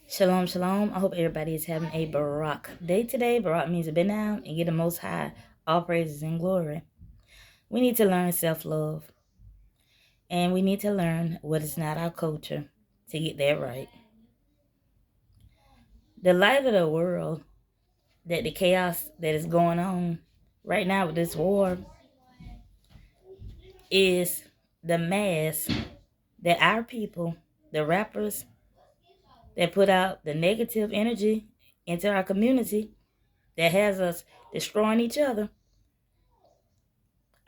Shalom, shalom. I hope everybody is having a Barak day today. Barak means to bend down and give the Most High all praises and glory. We need to learn self-love, and we need to learn what is not our culture to get that right. The light of the world, that the chaos that is going on right now with this war, is the mass that our people, the rappers that put out the negative energy into our community, that has us destroying each other.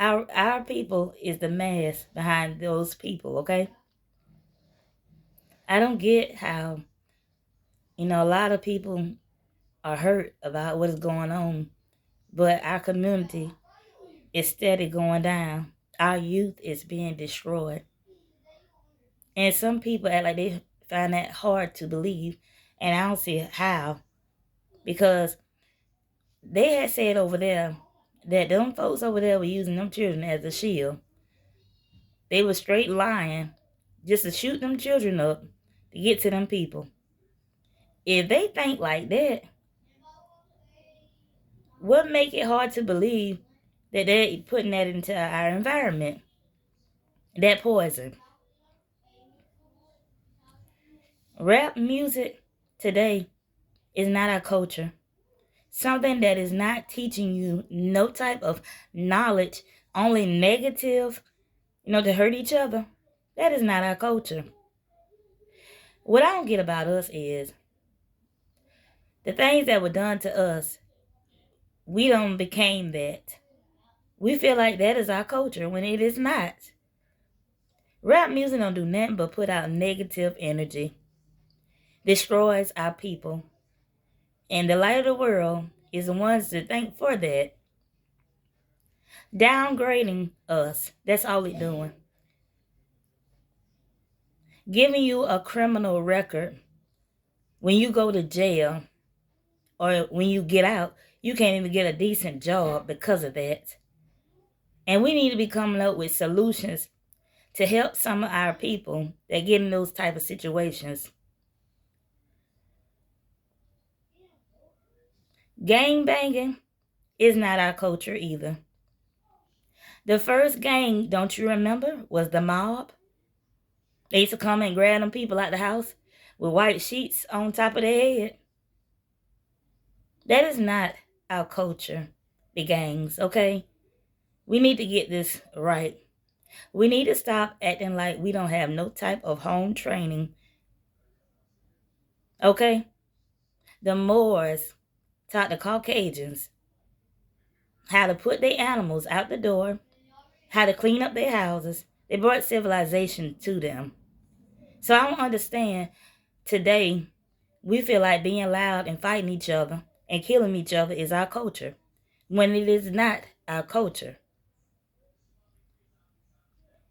Our people is the mass behind those people, okay? I don't get how, a lot of people are hurt about what is going on, but our community is steady going down. Our youth is being destroyed. And some people act like they find that hard to believe, and I don't see how, because they had said over there that them folks over there were using them children as a shield. They were straight lying just to shoot them children up to get to them people. If they think like that, what make it hard to believe that they're putting that into our environment? That poison. Rap music today is not our culture. Something that is not teaching you no type of knowledge, only negative, to hurt each other. That is not our culture. What I don't get about us is the things that were done to us, we don't became that. We feel like that is our culture when it is not. Rap music don't do nothing but put out negative energy, destroys our people. And the light of the world is the ones to thank for that. Downgrading us. That's all it doing. Giving you a criminal record when you go to jail or when you get out, you can't even get a decent job because of that. And we need to be coming up with solutions to help some of our people that get in those type of situations. Gang banging is not our culture either. The first gang, don't you remember, was the mob. They used to come and grab them people out the house with white sheets on top of their head. That is not our culture, the gangs, okay? We need to get this right. We need to stop acting like we don't have no type of home training, okay? The Moors taught the Caucasians how to put their animals out the door, how to clean up their houses. They brought civilization to them. So I don't understand today we feel like being loud and fighting each other and killing each other is our culture when it is not our culture.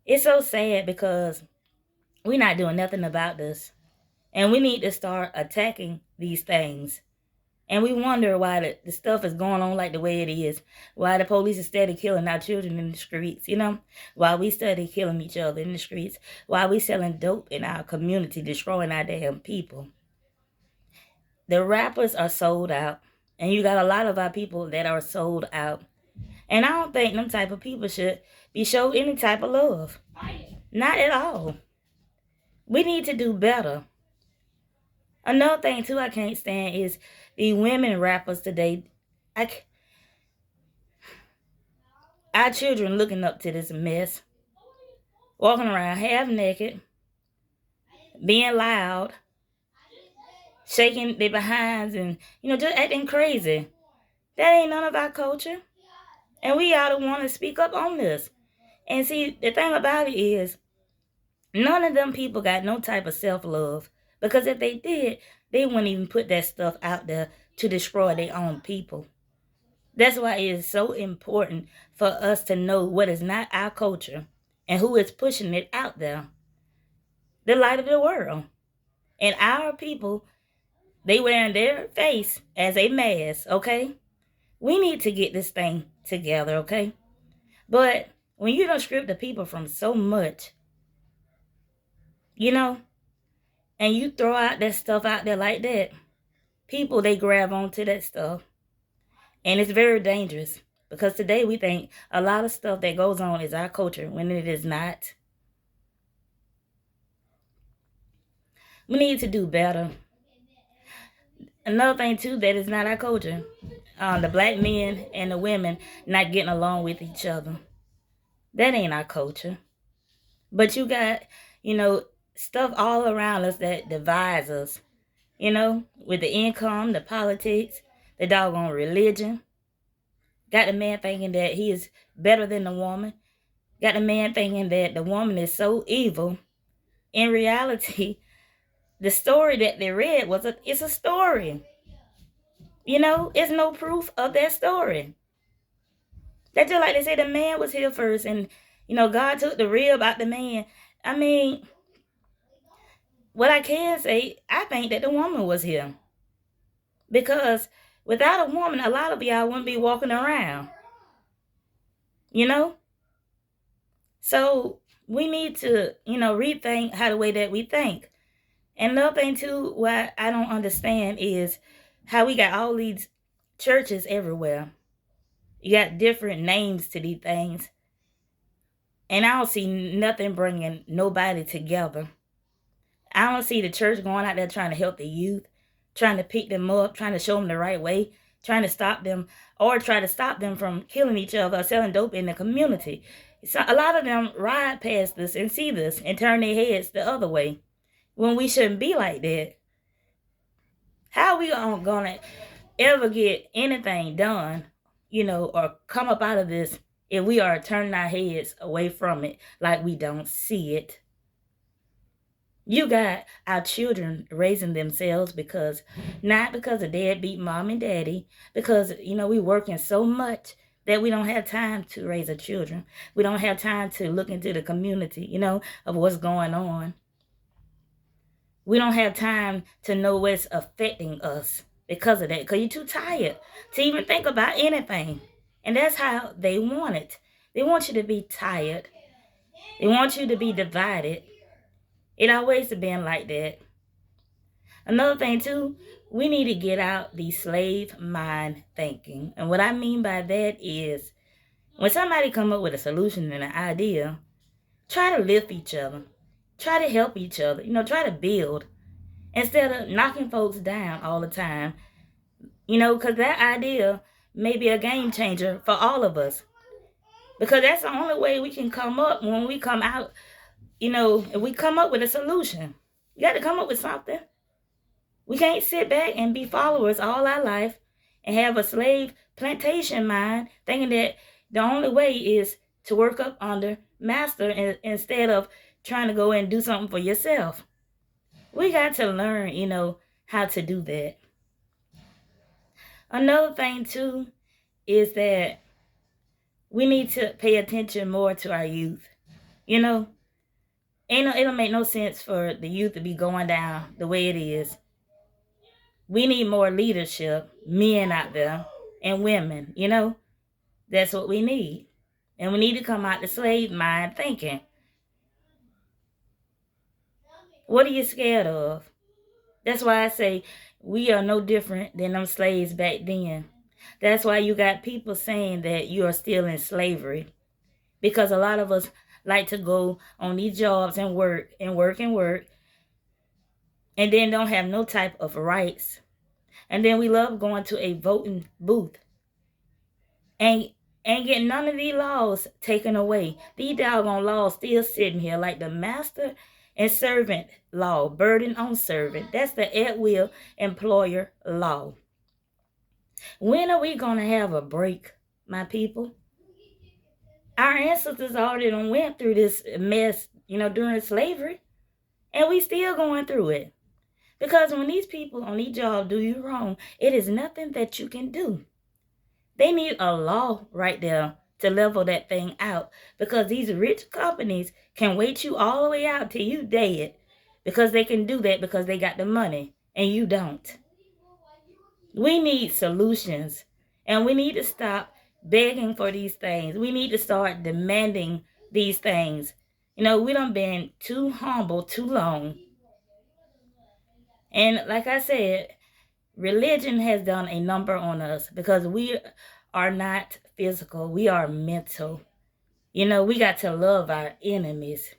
It's so sad because we're not doing nothing about this. And we need to start attacking these things. And we wonder why the stuff is going on like the way it is. Why the police is steady killing our children in the streets, Why we steady killing each other in the streets. Why we selling dope in our community, destroying our damn people. The rappers are sold out. And you got a lot of our people that are sold out. And I don't think them type of people should be showed any type of love. Not at all. We need to do better. Another thing too I can't stand is the women rappers today. Our children looking up to this mess, walking around half naked, being loud, shaking their behinds, and just acting crazy. That ain't none of our culture, and we ought to want to speak up on this. And see, the thing about it is, none of them people got no type of self-love, because if they did, they wouldn't even put that stuff out there to destroy their own people. That's why it is so important for us to know what is not our culture and who is pushing it out there. The light of the world. And our people, they wearing their face as a mask, okay? We need to get this thing together, okay? But when you don't strip the people from so much, you know, and you throw out that stuff out there like that, people, they grab onto that stuff. And it's very dangerous because today we think a lot of stuff that goes on is our culture when it is not. We need to do better. Another thing too that is not our culture, the black men and the women not getting along with each other. That ain't our culture. But you got, you know, stuff all around us that divides us, with the income, the politics, the doggone religion. Got the man thinking that he is better than the woman. Got the man thinking that the woman is so evil. In reality, the story that they read it's a story. It's no proof of that story. That's just like they say the man was here first, and God took the rib out the man. I mean, what I can say, I think that the woman was here. Because without a woman, a lot of y'all wouldn't be walking around. So we need to, rethink how the way that we think. And another thing too, what I don't understand is how we got all these churches everywhere. You got different names to these things. And I don't see nothing bringing nobody together. I don't see the church going out there trying to help the youth, trying to pick them up, trying to show them the right way, trying to stop them, or try to stop them from killing each other or selling dope in the community. So a lot of them ride past this and see this and turn their heads the other way when we shouldn't be like that. How are we gonna ever get anything done, or come up out of this if we are turning our heads away from it like we don't see it? You got our children raising themselves not because of deadbeat mom and daddy, because, we working so much that we don't have time to raise our children. We don't have time to look into the community, of what's going on. We don't have time to know what's affecting us because of that, because you're too tired to even think about anything. And that's how they want it. They want you to be tired. They want you to be divided. It always been like that. Another thing too, we need to get out the slave mind thinking. And what I mean by that is when somebody come up with a solution and an idea, try to lift each other. Try to help each other. Try to build. Instead of knocking folks down all the time. Because that idea may be a game changer for all of us. Because that's the only way we can come up when we come out. If we come up with a solution, you got to come up with something. We can't sit back and be followers all our life and have a slave plantation mind thinking that the only way is to work up under master instead of trying to go and do something for yourself. We got to learn, how to do that. Another thing too is that we need to pay attention more to our youth. It don't make no sense for the youth to be going down the way it is. We need more leadership, men out there, and women, That's what we need. And we need to come out the slave mind thinking. What are you scared of? That's why I say we are no different than them slaves back then. That's why you got people saying that you are still in slavery. Because a lot of us like to go on these jobs and work and work and work, and then don't have no type of rights. And then we love going to a voting booth and getting none of these laws taken away. These doggone laws still sitting here like the master and servant law, burden on servant. That's the at-will employer law. When are we going to have a break, my people? Our ancestors already went through this mess, during slavery, and we still going through it. Because when these people on these jobs do you wrong, it is nothing that you can do. They need a law right there to level that thing out, because these rich companies can wait you all the way out till you dead, because they can do that because they got the money and you don't. We need solutions, and we need to stop begging for these things. We need to start demanding these things. We done been too humble too long. And like I said, religion has done a number on us because we are not physical, we are mental. We got to love our enemies.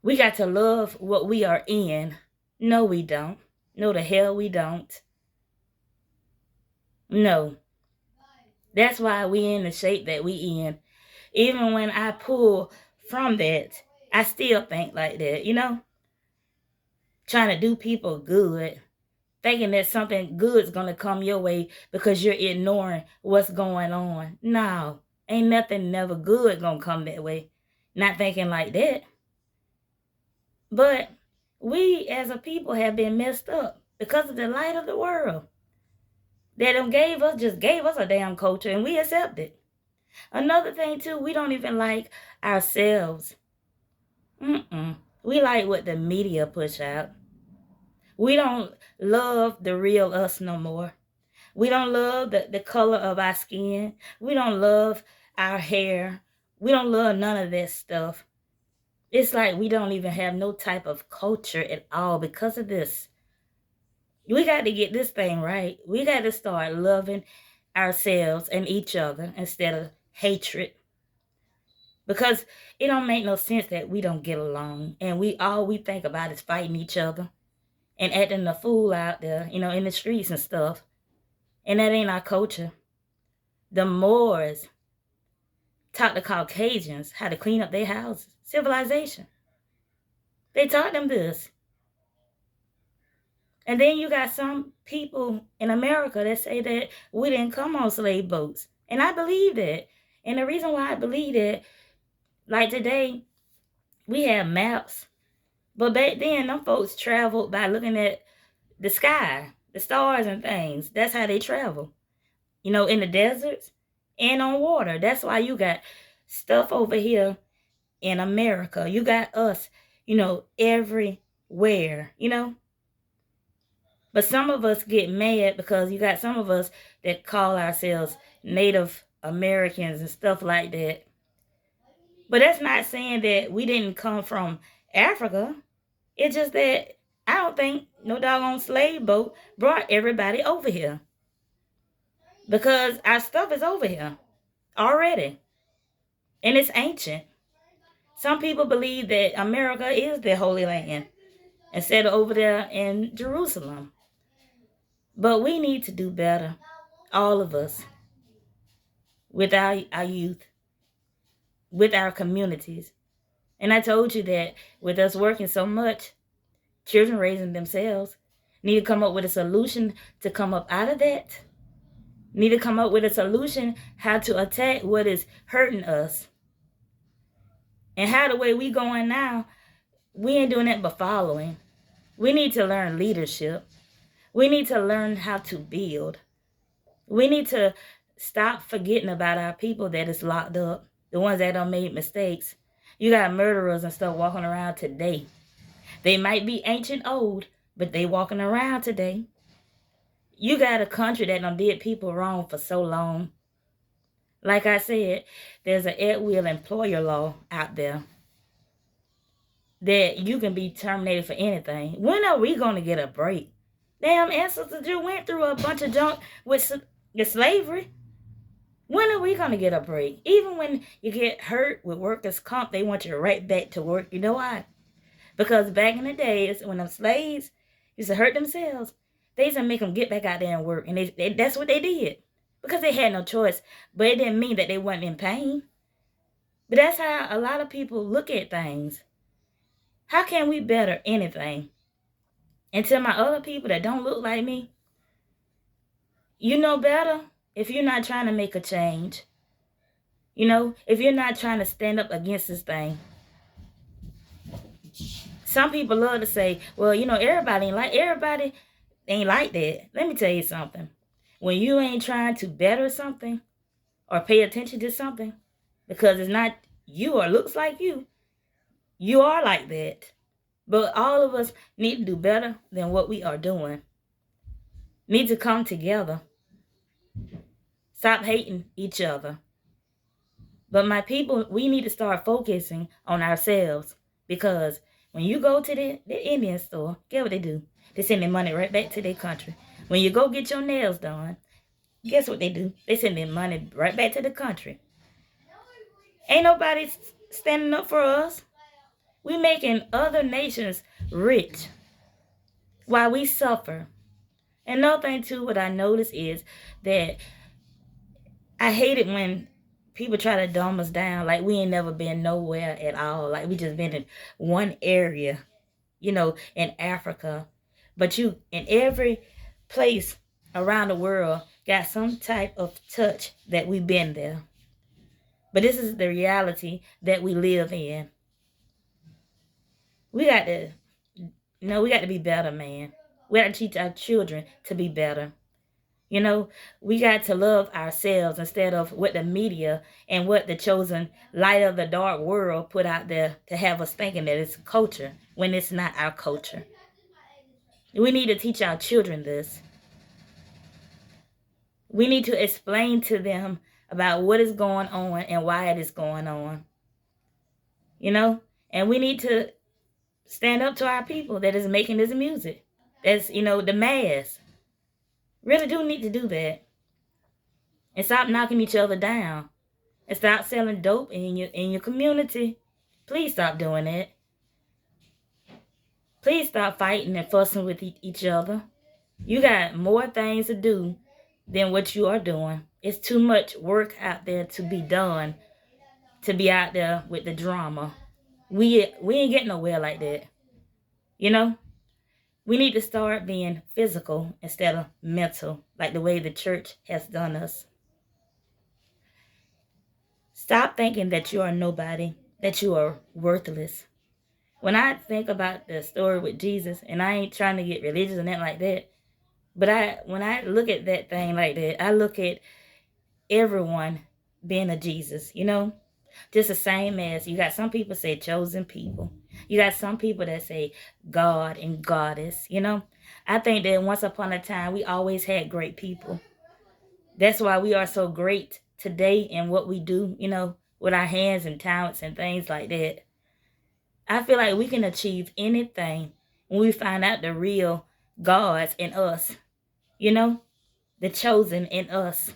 We got to love what we are in. No, we don't. No, the hell we don't. No. That's why we in the shape that we in. Even when I pull from that, I still think like that, trying to do people good, thinking that something good is going to come your way because you're ignoring what's going on. No, ain't nothing never good going to come that way. Not thinking like that. But we as a people have been messed up because of the light of the world. That just gave us a damn culture and we accept it. Another thing too, we don't even like ourselves. We like what the media push out. We don't love the real us no more. We don't love the color of our skin. We don't love our hair. We don't love none of that stuff. It's like we don't even have no type of culture at all because of this. We got to get this thing right. We got to start loving ourselves and each other instead of hatred. Because it don't make no sense that we don't get along and all we think about is fighting each other and acting a fool out there, in the streets and stuff. And that ain't our culture. The Moors taught the Caucasians how to clean up their houses. Civilization. They taught them this. And then you got some people in America that say that we didn't come on slave boats. And I believe that. And the reason why I believe that, like today, we have maps. But back then, them folks traveled by looking at the sky, the stars and things. That's how they travel. In the deserts and on water. That's why you got stuff over here in America. You got us, everywhere, But some of us get mad because you got some of us that call ourselves Native Americans and stuff like that. But that's not saying that we didn't come from Africa. It's just that I don't think no doggone slave boat brought everybody over here. Because our stuff is over here already. And it's ancient. Some people believe that America is the Holy Land instead of over there in Jerusalem. But we need to do better, all of us, with our youth, with our communities. And I told you that with us working so much, children raising themselves, need to come up with a solution to come up out of that. Need to come up with a solution how to attack what is hurting us. And how the way we going now, we ain't doing that but following. We need to learn leadership. We need to learn how to build. We need to stop forgetting about our people that is locked up, the ones that done made mistakes. You got murderers and stuff walking around today. They might be ancient old, but they walking around today. You got a country that done did people wrong for so long. Like I said, there's an at-will employer law out there that you can be terminated for anything. When are we going to get a break? Damn, ancestors just went through a bunch of junk with slavery. When are we going to get a break? Even when you get hurt with workers' comp, they want you right back to work. You know why? Because back in the days, when them slaves used to hurt themselves, they used to make them get back out there and work. And that's what they did. Because they had no choice. But it didn't mean that they weren't in pain. But that's how a lot of people look at things. How can we better anything? And tell my other people that don't look like me, you know better if you're not trying to make a change. If you're not trying to stand up against this thing. Some people love to say, well, everybody ain't like that. Let me tell you something. When you ain't trying to better something or pay attention to something because it's not you or looks like you are like that. But all of us need to do better than what we are doing. Need to come together. Stop hating each other. But my people, we need to start focusing on ourselves because When you go to the Indian store, guess what they do? They send their money right back to their country. When you go get your nails done, guess what they do? They send their money right back to the country. Ain't nobody standing up for us. We making other nations rich while we suffer. Another thing too, what I notice is that I hate it when people try to dumb us down like we ain't never been nowhere at all. Like we just been in one area, in Africa. But you in every place around the world got some type of touch that we've been there. But this is the reality that we live in. We got to we got to be better, man. We got to teach our children to be better. We got to love ourselves instead of what the media and what the chosen light of the dark world put out there to have us thinking that it's culture when it's not our culture. We need to teach our children this. We need to explain to them about what is going on and why it is going on. And we need to stand up to our people that is making this music. That's, the mass. Really do need to do that. And stop knocking each other down. And stop selling dope in your community. Please stop doing that. Please stop fighting and fussing with each other. You got more things to do than what you are doing. It's too much work out there to be done to be out there with the drama. We ain't getting nowhere like that. We need to start being physical instead of mental, like the way the church has done us. Stop thinking that you are nobody, that you are worthless. When I think about the story with Jesus, and I ain't trying to get religious and that like that, but when I look at that thing like that, I look at everyone being a Jesus, just the same as you got some people say chosen people. You got some people that say God and goddess, I think that once upon a time, we always had great people. That's why we are so great today in what we do, with our hands and talents and things like that. I feel like we can achieve anything when we find out the real gods in us, the chosen in us,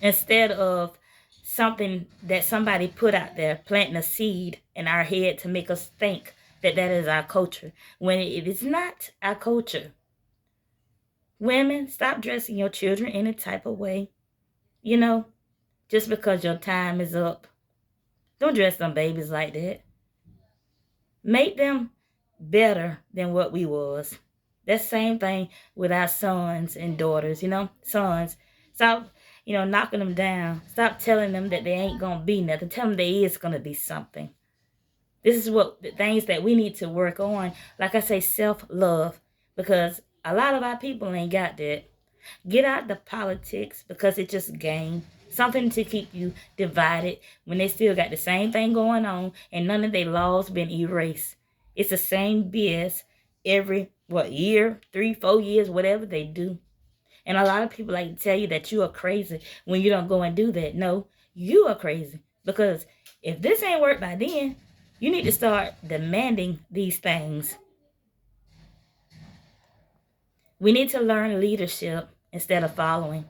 instead of something that somebody put out there, planting a seed in our head to make us think that is our culture, when it is not our culture. Women, stop dressing your children any type of way, just because your time is up. Don't dress them babies like that. Make them better than what we was. That same thing with our sons and daughters, sons. Stop, knocking them down. Stop telling them that they ain't going to be nothing. Tell them they is going to be something. This is what the things that we need to work on. Like I say, self-love. Because a lot of our people ain't got that. Get out the politics because it's just game. Something to keep you divided when they still got the same thing going on and none of their laws been erased. It's the same BS every, year, 3-4 years, whatever they do. And a lot of people like to tell you that you are crazy when you don't go and do that. No, you are crazy. Because if this ain't worked by then, you need to start demanding these things. We need to learn leadership instead of following.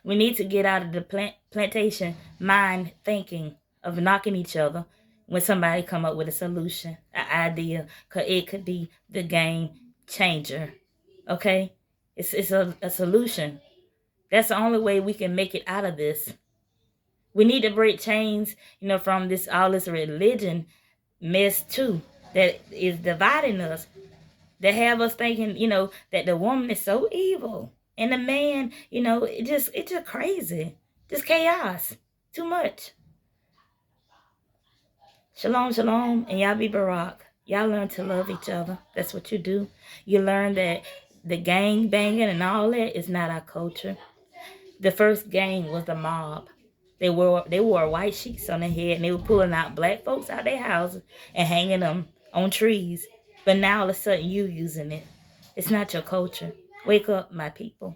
We need to get out of the plantation mind thinking of knocking each other when somebody come up with a solution, an idea, because it could be the game changer. Okay? It's a solution. That's the only way we can make it out of this. We need to break chains, from all this religion mess too, that is dividing us, that have us thinking, that the woman is so evil. And the man, it's just crazy. Just chaos. Too much. Shalom, shalom, and y'all be Barak. Y'all learn to love each other. That's what you do. You learn that the gang banging and all that is not our culture. The first gang was the mob. They wore white sheets on their head and they were pulling out black folks out their houses and hanging them on trees. But now all of a sudden you using it. It's not your culture. Wake up, my people.